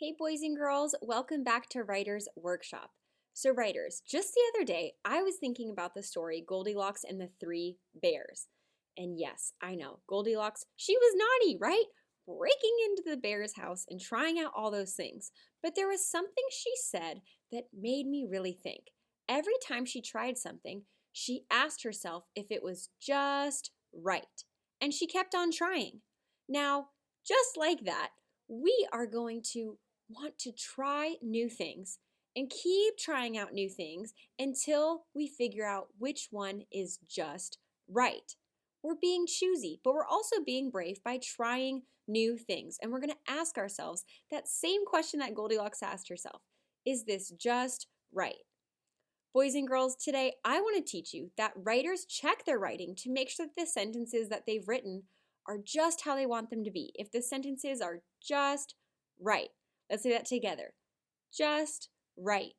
Hey boys and girls, welcome back to Writer's Workshop. So writers, just the other day, I was thinking about the story Goldilocks and the Three Bears. And yes, I know, Goldilocks, she was naughty, right? Breaking into the bear's house and trying out all those things. But there was something she said that made me really think. Every time she tried something, she asked herself if it was just right. And she kept on trying. Now, just like that, we are going to want to try new things and keep trying out new things until we figure out which one is just right. We're being choosy, but we're also being brave by trying new things. And we're going to ask ourselves that same question that Goldilocks asked herself. Is this just right? Boys and girls, today I want to teach you that writers check their writing to make sure that the sentences that they've written are just how they want them to be. If the sentences are just right. Let's say that together. Just right.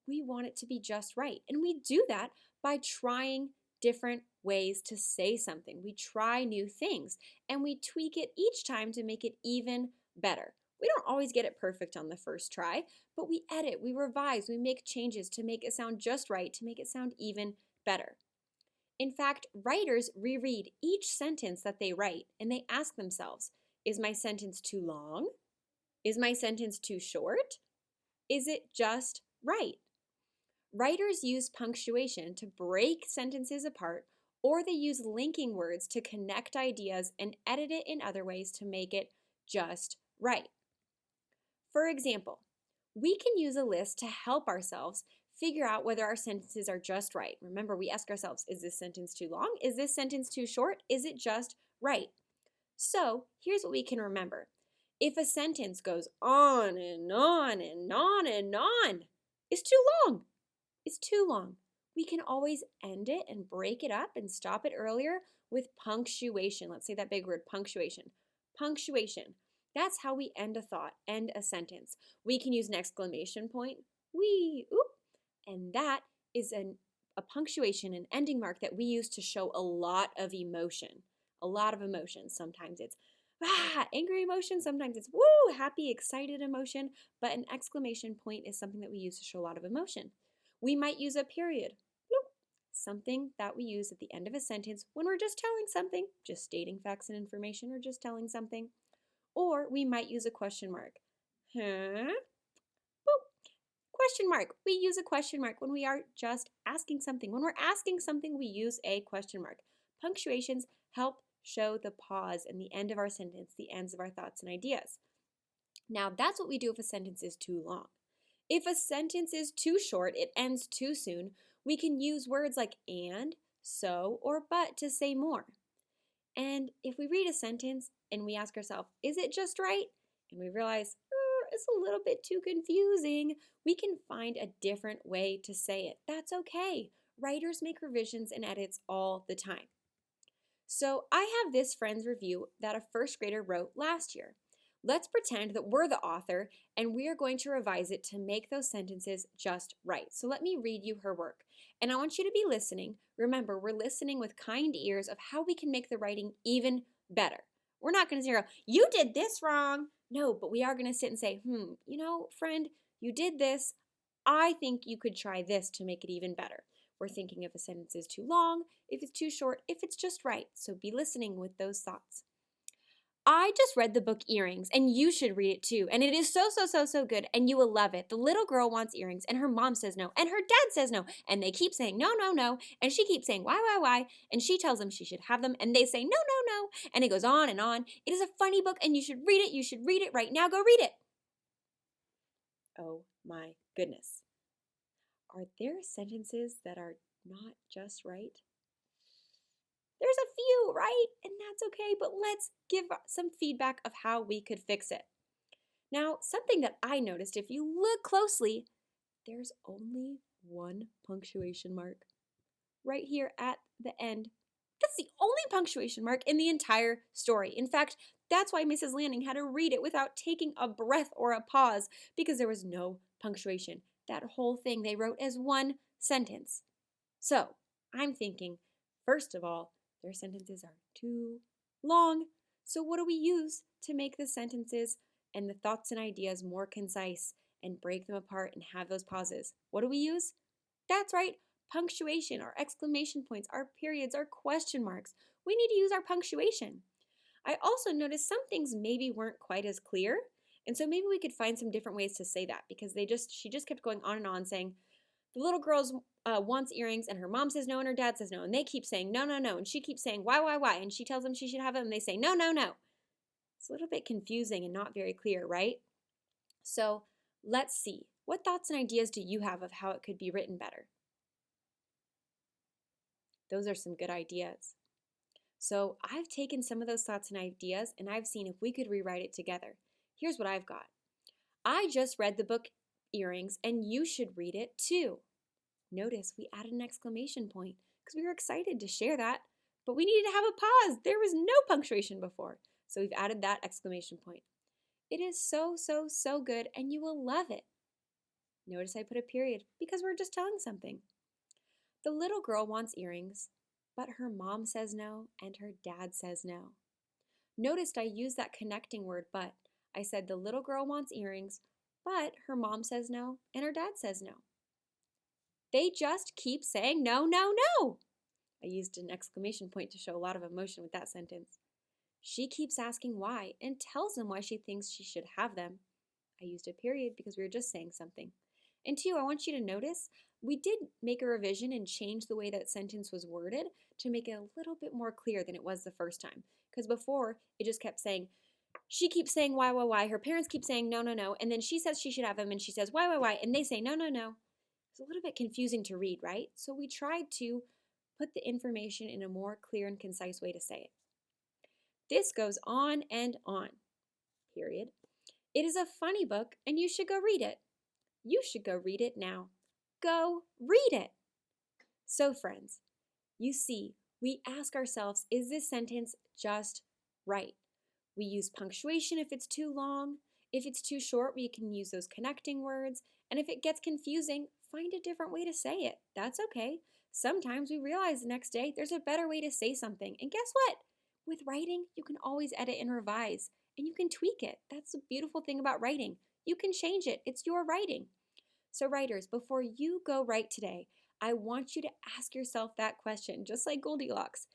We want it to be just right. And we do that by trying different ways to say something. We try new things and we tweak it each time to make it even better. We don't always get it perfect on the first try, but we edit, we revise, we make changes to make it sound just right, to make it sound even better. In fact, writers reread each sentence that they write and they ask themselves, is my sentence too long? Is my sentence too short? Is it just right? Writers use punctuation to break sentences apart, or they use linking words to connect ideas and edit it in other ways to make it just right. For example, we can use a list to help ourselves figure out whether our sentences are just right. Remember, we ask ourselves, is this sentence too long? Is this sentence too short? Is it just right? So here's what we can remember. If a sentence goes on and on and on and on, it's too long. It's too long. We can always end it and break it up and stop it earlier with punctuation. Let's say that big word, punctuation. Punctuation. That's how we end a thought, end a sentence. We can use an exclamation point, wee, oop, and that is a punctuation, an ending mark that we use to show a lot of emotion. A lot of emotion. Sometimes it's angry emotion, sometimes it's woo, happy, excited emotion, but an exclamation point is something that we use to show a lot of emotion. We might use a period, bloop, something that we use at the end of a sentence when we're just telling something, just stating facts and information, or just telling something. Or we might use a question mark. Huh? Boop. Question mark. We use a question mark when we are just asking something. When we're asking something, we use a question mark. Punctuations help show the pause and the end of our sentence, the ends of our thoughts and ideas. Now, that's what we do if a sentence is too long. If a sentence is too short, it ends too soon, we can use words like and, so, or but to say more. And if we read a sentence and we ask ourselves, is it just right? And we realize, it's a little bit too confusing, we can find a different way to say it. That's okay. Writers make revisions and edits all the time. So I have this friend's review that a first grader wrote last year. Let's pretend that we're the author and we are going to revise it to make those sentences just right. So let me read you her work. And I want you to be listening. Remember, we're listening with kind ears of how we can make the writing even better. We're not going to say, you did this wrong. No, but we are going to sit and say, friend, you did this. I think you could try this to make it even better. We're thinking if a sentence is too long, if it's too short, if it's just right. So be listening with those thoughts. I just read the book Earrings, and you should read it too. And it is so good, and you will love it. The little girl wants earrings, and her mom says no, and her dad says no, and they keep saying no, no, no, and she keeps saying why, and she tells them she should have them, and they say no, no, no, and it goes on and on. It is a funny book, and you should read it. You should read it right now. Go read it. Oh my goodness. Are there sentences that are not just right? There's a few, right? And that's okay, but let's give some feedback of how we could fix it. Now, something that I noticed, if you look closely, there's only one punctuation mark right here at the end. That's the only punctuation mark in the entire story. In fact, that's why Mrs. Lanning had to read it without taking a breath or a pause, because there was no punctuation. That whole thing they wrote as one sentence. So I'm thinking, first of all, their sentences are too long. So what do we use to make the sentences and the thoughts and ideas more concise and break them apart and have those pauses. What do we use? That's right, punctuation, our exclamation points, our periods, our question marks. We need to use our punctuation. I also noticed some things maybe weren't quite as clear, and so maybe we could find some different ways to say that because she just kept going on and on saying the little girl wants earrings and her mom says no and her dad says no, and they keep saying no, no, no, and she keeps saying why, and she tells them she should have them and they say no, no, no. It's a little bit confusing and not very clear, right? So let's see. What thoughts and ideas do you have of how it could be written better? Those are some good ideas. So I've taken some of those thoughts and ideas and I've seen if we could rewrite it together. Here's what I've got. I just read the book Earrings and you should read it too. Notice we added an exclamation point because we were excited to share that, but we needed to have a pause. There was no punctuation before. So we've added that exclamation point. It is so, so, so good and you will love it. Notice I put a period because we're just telling something. The little girl wants earrings, but her mom says no and her dad says no. Notice I used that connecting word but. I said the little girl wants earrings, but her mom says no and her dad says no. They just keep saying no, no, no. I used an exclamation point to show a lot of emotion with that sentence. She keeps asking why and tells them why she thinks she should have them. I used a period because we were just saying something. And two, I want you to notice we did make a revision and change the way that sentence was worded to make it a little bit more clear than it was the first time. Because before, it just kept saying, she keeps saying why, her parents keep saying no, no, no, and then she says she should have them and she says why, and they say no, no, no. It's a little bit confusing to read, right? So we tried to put the information in a more clear and concise way to say it. This goes on and on, period. It is a funny book and you should go read it. You should go read it now. Go read it. So friends, you see, we ask ourselves, is this sentence just right? We use punctuation if it's too long. If it's too short, we can use those connecting words. And if it gets confusing, find a different way to say it. That's okay. Sometimes we realize the next day there's a better way to say something. And guess what? With writing, you can always edit and revise, and you can tweak it. That's the beautiful thing about writing. You can change it. It's your writing. So writers, before you go write today, I want you to ask yourself that question, just like Goldilocks.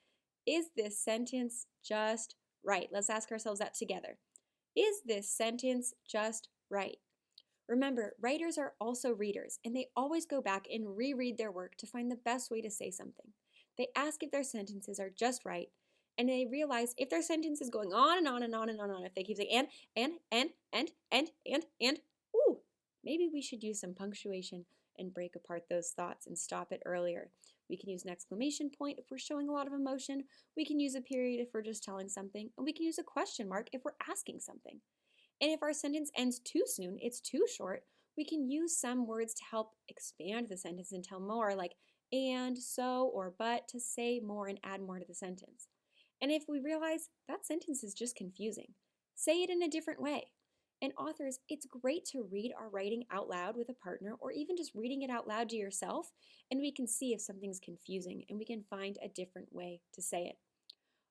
Is this sentence just right? Let's ask ourselves that together. Is this sentence just right? Remember, writers are also readers, and they always go back and reread their work to find the best way to say something. They ask if their sentences are just right, and they realize if their sentence is going on and on and on and on, if they keep saying and, ooh, maybe we should use some punctuation and break apart those thoughts and stop it earlier. We can use an exclamation point if we're showing a lot of emotion. We can use a period if we're just telling something. And we can use a question mark if we're asking something. And if our sentence ends too soon, it's too short, we can use some words to help expand the sentence and tell more, like and, so, or but, to say more and add more to the sentence. And if we realize that sentence is just confusing, say it in a different way. And authors, it's great to read our writing out loud with a partner or even just reading it out loud to yourself, and we can see if something's confusing and we can find a different way to say it.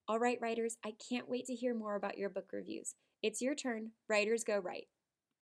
All right, writers, I can't wait to hear more about your book reviews. It's your turn. Writers, go write.